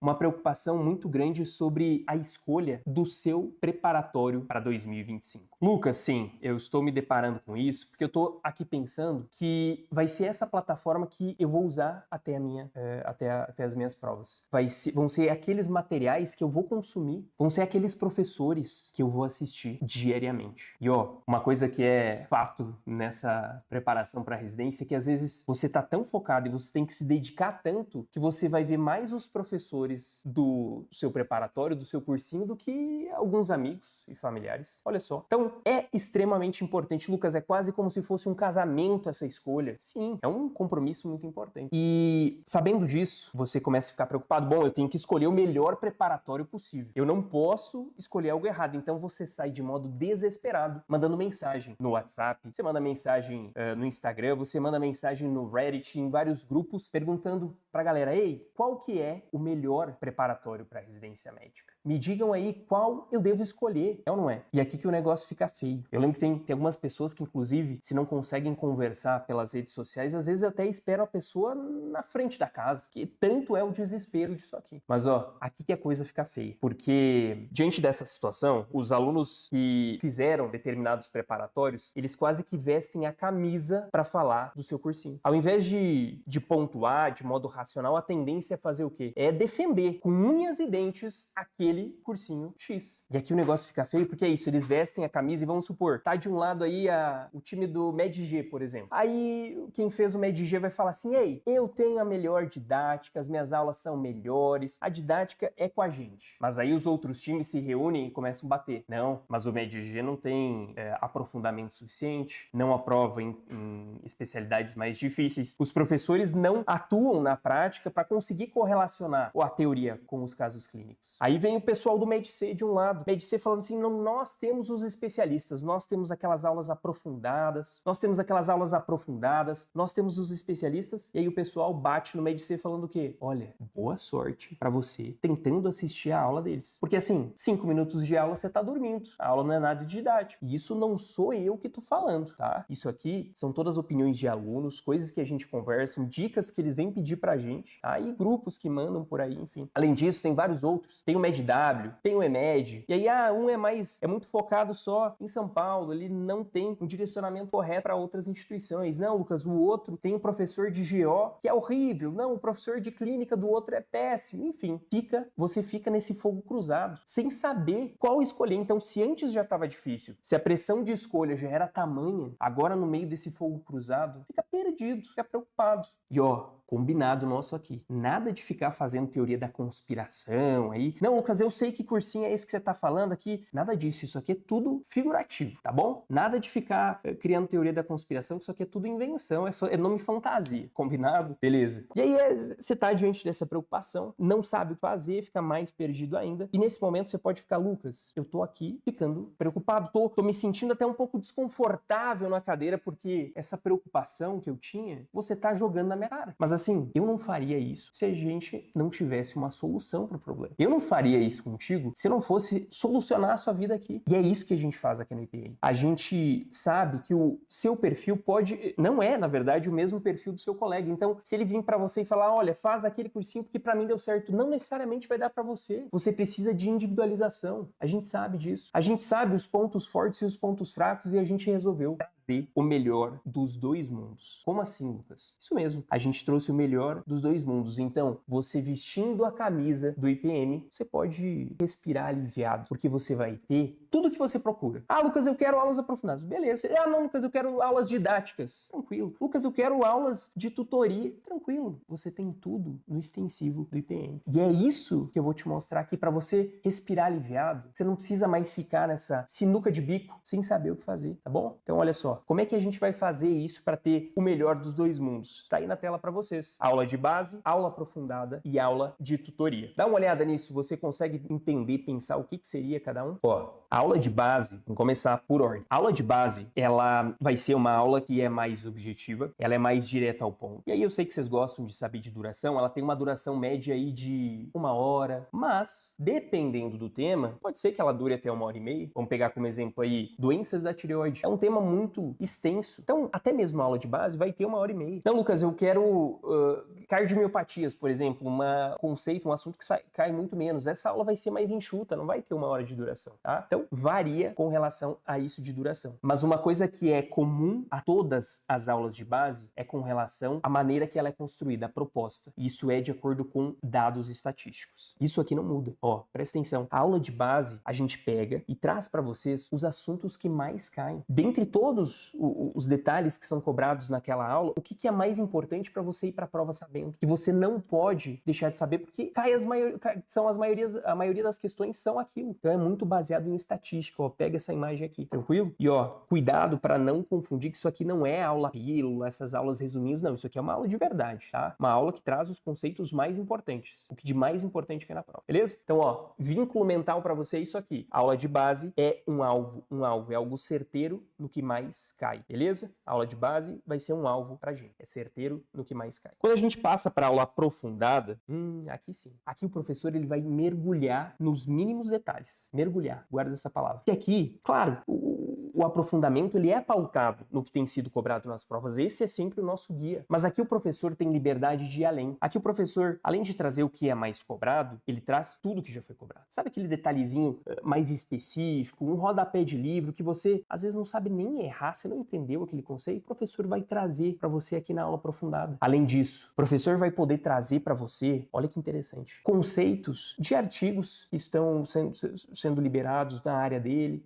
uma preocupação muito grande sobre a escolha do seu preparatório para 2025. Lucas, sim, eu estou me deparando com isso porque eu estou aqui pensando que vai ser essa plataforma que eu vou usar até até as minhas provas. Vão ser aqueles materiais que eu vou consumir, vão ser aqueles professores que eu vou assistir diariamente. E ó, uma coisa que é fato nessa preparação para a residência é que às vezes você está tão focado e você tem que se dedicar tanto que você vai ver mais os professores do seu preparatório, do seu cursinho, do que alguns amigos e familiares. Olha só. Então, é extremamente importante. Lucas, é quase como se fosse um casamento essa escolha. Sim, é um compromisso muito importante. E sabendo disso, você começa a ficar preocupado. Bom, eu tenho que escolher o melhor preparatório possível. Eu não posso escolher algo errado. Então você sai de modo desesperado, mandando mensagem no WhatsApp, você manda mensagem no Instagram, você manda mensagem no Reddit, em vários grupos, perguntando pra galera, ei, qual que é o melhor preparatório para residência médica? Me digam aí qual eu devo escolher, é ou não é? E aqui que o negócio fica feio. Eu lembro que tem algumas pessoas que, inclusive, se não conseguem conversar pelas redes sociais, às vezes até esperam a pessoa na frente da casa, que tanto é o desespero disso aqui. Mas ó, aqui que a coisa fica feia, porque diante dessa situação, os alunos que fizeram determinados preparatórios, eles quase que vestem a camisa para falar do seu cursinho. Ao invés de pontuar de modo racional, a tendência é fazer o quê? É defender com unhas e dentes aquele cursinho X. E aqui o negócio fica feio porque é isso, eles vestem a camisa e vamos supor, tá de um lado aí o time do MedG, por exemplo. Aí quem fez o MedG vai falar assim, ei, eu tenho a melhor didática, as minhas aulas são melhores, a didática é com a gente. Mas aí os outros times se reúnem e começam a bater. Não, mas o MedG não tem aprofundamento suficiente, não aprova em especialidades mais difíceis. Os professores não atuam na prática para conseguir correlacionar a teoria com os casos clínicos. Aí vem o pessoal do MedC de um lado, MedC falando assim, não, nós temos os especialistas, nós temos aquelas aulas aprofundadas, nós temos os especialistas, e aí o pessoal bate no MedC falando o quê? Olha, boa sorte para você tentando assistir a aula deles. Porque assim, 5 minutos de aula você tá dormindo, a aula não é nada de didático. E isso não sou eu que tô falando, tá? Isso aqui são todas opiniões de alunos, coisas que a gente conversa, dicas que eles vêm pedir pra gente, tá? E grupos que mandam por aí, enfim. Além disso, tem vários outros. Tem o MedW, tem o EMED, e aí, um é muito focado só em São Paulo, ele não tem um direcionamento correto para outras instituições. Não, Lucas, o outro tem um professor de GO que é horrível, não, o professor de clínica do outro é péssimo, enfim, você fica nesse fogo cruzado, sem saber qual escolher. Então, se antes já estava difícil, se a pressão de escolha já era tamanha, agora no meio desse fogo cruzado, fica perdido, fica preocupado. E ó, combinado nosso aqui. Nada de ficar fazendo teoria da conspiração aí. Não, Lucas, eu sei que cursinho é esse que você tá falando aqui. Nada disso, isso aqui é tudo figurativo, tá bom? Nada de ficar criando teoria da conspiração, que isso aqui é tudo invenção, é nome fantasia. Combinado? Beleza. E aí você tá diante dessa preocupação, não sabe o que fazer, fica mais perdido ainda. E nesse momento você pode ficar, Lucas, eu tô aqui ficando preocupado, tô me sentindo até um pouco desconfortável na cadeira, porque essa preocupação que eu tinha, você tá jogando na minha cara. Mas assim, eu não faria isso se a gente não tivesse uma solução para o problema. Eu não faria isso contigo se não fosse solucionar a sua vida aqui. E é isso que a gente faz aqui no IPM. A gente sabe que o seu perfil não é, na verdade, o mesmo perfil do seu colega. Então, se ele vir para você e falar, olha, faz aquele cursinho porque para mim deu certo, não necessariamente vai dar para você. Você precisa de individualização. A gente sabe disso. A gente sabe os pontos fortes e os pontos fracos e a gente resolveu trazer o melhor dos dois mundos. Como assim, Lucas? Isso mesmo. A gente trouxe o melhor dos dois mundos. Então, você vestindo a camisa do IPM, você pode respirar aliviado, porque você vai ter tudo que você procura. Ah, Lucas, eu quero aulas aprofundadas. Beleza. Ah, não, Lucas, eu quero aulas didáticas. Tranquilo. Lucas, eu quero aulas de tutoria. Tranquilo. Você tem tudo no extensivo do IPM. E é isso que eu vou te mostrar aqui para você respirar aliviado. Você não precisa mais ficar nessa sinuca de bico sem saber o que fazer, tá bom? Então, olha só. Como é que a gente vai fazer isso para ter o melhor dos dois mundos? Tá aí na tela para vocês. Aula de base, aula aprofundada e aula de tutoria. Dá uma olhada nisso, você consegue entender, pensar o que seria cada um? Ó, a aula de base, vamos começar por ordem. A aula de base, ela vai ser uma aula que é mais objetiva, ela é mais direta ao ponto. E aí eu sei que vocês gostam de saber de duração, ela tem uma duração média aí de 1 hora, mas dependendo do tema, pode ser que ela dure até 1 hora e meia. Vamos pegar como exemplo aí doenças da tireoide. É um tema muito muito extenso. Então, até mesmo a aula de base vai ter 1h30. Então, Lucas, eu quero cardiomiopatias, por exemplo, um assunto que cai muito menos. Essa aula vai ser mais enxuta, não vai ter 1 hora de duração, tá? Então, varia com relação a isso de duração. Mas uma coisa que é comum a todas as aulas de base é com relação à maneira que ela é construída, a proposta. Isso é de acordo com dados estatísticos. Isso aqui não muda. Ó, presta atenção. A aula de base, a gente pega e traz para vocês os assuntos que mais caem. Dentre todos os detalhes que são cobrados naquela aula, o que é mais importante para você ir para a prova sabendo? Que você não pode deixar de saber, porque a maioria das questões são aquilo. Então é muito baseado em estatística. Ó, pega essa imagem aqui, tranquilo? E ó, cuidado para não confundir que isso aqui não é aula pílula, essas aulas resumidas, não. Isso aqui é uma aula de verdade, tá? Uma aula que traz os conceitos mais importantes, o que de mais importante que é na prova, beleza? Então, ó, vínculo mental para você é isso aqui. A aula de base é um alvo é algo certeiro no que mais cai, beleza? A aula de base vai ser um alvo pra gente, é certeiro no que mais cai. Quando a gente passa para aula aprofundada, aqui sim. Aqui o professor ele vai mergulhar nos mínimos detalhes. Mergulhar, guarda essa palavra. E aqui, claro, o aprofundamento ele é pautado no que tem sido cobrado nas provas. Esse é sempre o nosso guia. Mas aqui o professor tem liberdade de ir além. Aqui o professor, além de trazer o que é mais cobrado, ele traz tudo que já foi cobrado. Sabe aquele detalhezinho mais específico, um rodapé de livro que você às vezes não sabe nem errar, você não entendeu aquele conceito? O professor vai trazer para você aqui na aula aprofundada. Além disso, o professor vai poder trazer para você, olha que interessante, conceitos de artigos que estão sendo liberados na área dele,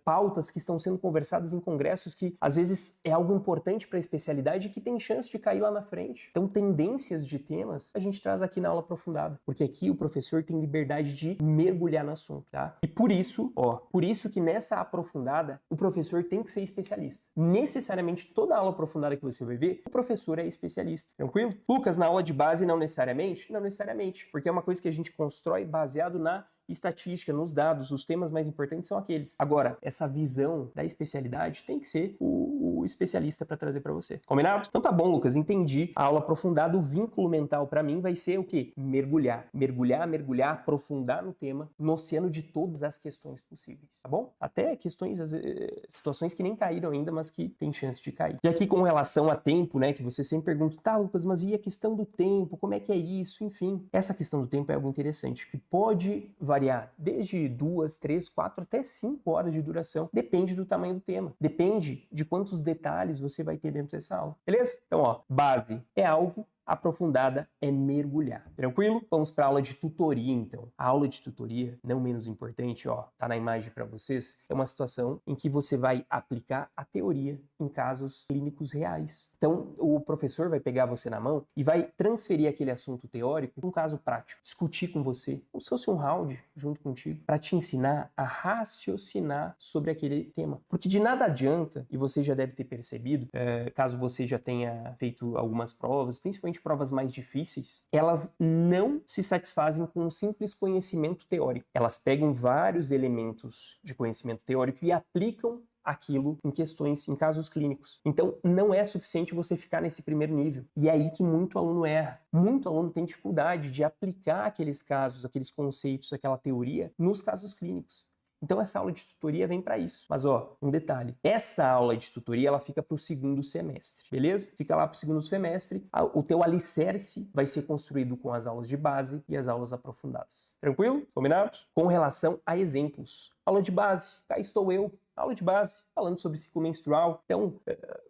pautas que estão sendo conversadas em congressos que às vezes é algo importante para a especialidade e que tem chance de cair lá na frente. Então, tendências de temas a gente traz aqui na aula aprofundada, porque aqui o professor tem liberdade de mergulhar no assunto, tá? E por isso que nessa aprofundada o professor tem que ser especialista. Necessariamente toda aula aprofundada que você vai ver, o professor é especialista, tranquilo? Lucas, na aula de base não necessariamente? Não necessariamente, porque é uma coisa que a gente constrói baseado na estatística, nos dados, os temas mais importantes são aqueles. Agora, essa visão da especialidade tem que ser o especialista para trazer para você. Combinado? Então tá bom, Lucas, entendi. A aula aprofundada, o vínculo mental para mim vai ser o quê? Mergulhar, aprofundar no tema, no oceano de todas as questões possíveis, tá bom? Até questões, situações que nem caíram ainda, mas que tem chance de cair. E aqui com relação a tempo, né, que você sempre pergunta, tá, Lucas, mas e a questão do tempo? Como é que é isso? Enfim, essa questão do tempo é algo interessante, que pode variar desde 2, 3, 4 até 5 horas de duração. Depende do tamanho do tema. Depende de quantos detalhes você vai ter dentro dessa aula. Beleza? Então, ó, base é alvo, aprofundada é mergulhar. Tranquilo? Vamos para a aula de tutoria, então. A aula de tutoria, não menos importante, ó, tá na imagem para vocês, é uma situação em que você vai aplicar a teoria em casos clínicos reais. Então, o professor vai pegar você na mão e vai transferir aquele assunto teórico para um caso prático, discutir com você, como se fosse um round junto contigo, para te ensinar a raciocinar sobre aquele tema. Porque de nada adianta, e você já deve ter percebido, caso você já tenha feito algumas provas, principalmente provas mais difíceis, elas não se satisfazem com um simples conhecimento teórico. Elas pegam vários elementos de conhecimento teórico e aplicam aquilo em questões, em casos clínicos. Então, não é suficiente você ficar nesse primeiro nível. E é aí que muito aluno erra. Muito aluno tem dificuldade de aplicar aqueles casos, aqueles conceitos, aquela teoria nos casos clínicos. Então essa aula de tutoria vem para isso. Mas ó, um detalhe, essa aula de tutoria ela fica para o segundo semestre, beleza? Fica lá para o segundo semestre, o teu alicerce vai ser construído com as aulas de base e as aulas aprofundadas. Tranquilo? Combinado? Com relação a exemplos. Aula de base, cá estou eu. Aula de base, falando sobre ciclo menstrual. Então,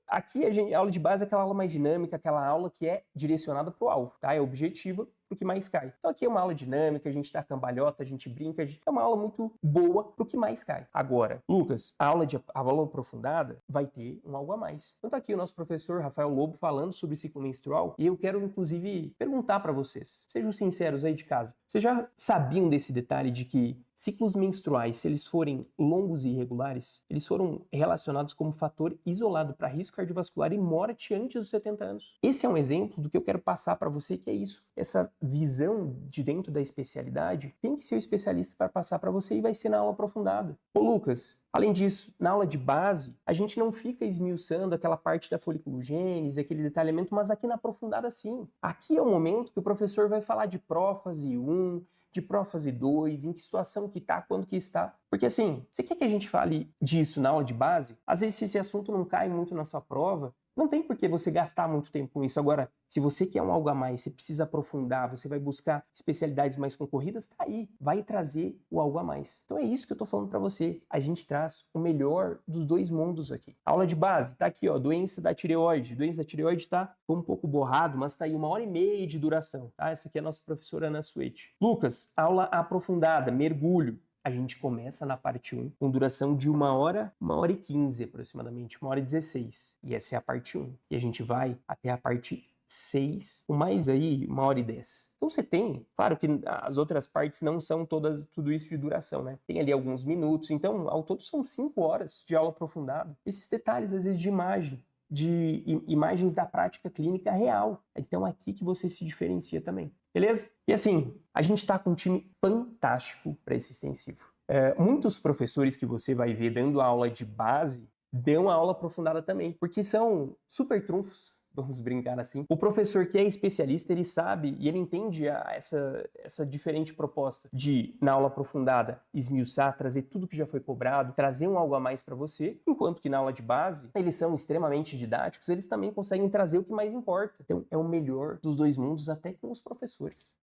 aqui a aula de base é aquela aula mais dinâmica, aquela aula que é direcionada para o alvo, tá? É objetiva, pro que mais cai. Então aqui é uma aula dinâmica, a gente dá cambalhota, a gente brinca, é uma aula muito boa pro que mais cai. Agora, Lucas, a aula aprofundada vai ter um algo a mais. Então tá aqui o nosso professor Rafael Lobo falando sobre ciclo menstrual e eu quero inclusive perguntar para vocês, sejam sinceros aí de casa, vocês já sabiam desse detalhe de que ciclos menstruais, se eles forem longos e irregulares, eles foram relacionados como fator isolado para risco cardiovascular e morte antes dos 70 anos. Esse é um exemplo do que eu quero passar para você, que é isso. Essa visão de dentro da especialidade tem que ser o especialista para passar para você e vai ser na aula aprofundada. Ô Lucas, além disso, na aula de base, a gente não fica esmiuçando aquela parte da foliculogênese, aquele detalhamento, mas aqui na aprofundada sim. Aqui é o momento que o professor vai falar de prófase 1, de prófase 2, em que situação que tá, quando que está. Porque assim, você quer que a gente fale disso na aula de base? Às vezes se esse assunto não cai muito na sua prova, não tem por que você gastar muito tempo com isso. Agora, se você quer um algo a mais, você precisa aprofundar, você vai buscar especialidades mais concorridas, tá aí, vai trazer o algo a mais. Então é isso que eu tô falando para você. A gente traz o melhor dos dois mundos aqui. Aula de base, tá aqui, ó, doença da tireoide. Doença da tireoide tá um pouco borrado, mas tá aí 1h30 de duração, tá? Essa aqui é a nossa professora Ana Suete. Lucas, aula aprofundada, mergulho. A gente começa na parte 1 com duração de 1h, 1h15 aproximadamente, 1h16. E essa é a parte 1. E a gente vai até a parte 6, com mais aí 1h10. Então você tem, claro que as outras partes não são todas tudo isso de duração, né? Tem ali alguns minutos, então ao todo são 5 horas de aula aprofundada. Esses detalhes às vezes de imagem, de imagens da prática clínica real. Então aqui que você se diferencia também, beleza? E assim, a gente está com um time fantástico para esse extensivo. Muitos professores que você vai ver dando aula de base dão a aula aprofundada também, porque são super trunfos. Vamos brincar assim. O professor que é especialista, ele sabe e ele entende essa diferente proposta de, na aula aprofundada, esmiuçar, trazer tudo que já foi cobrado, trazer um algo a mais para você, enquanto que na aula de base, eles são extremamente didáticos, eles também conseguem trazer o que mais importa. Então, é o melhor dos dois mundos, até com os professores.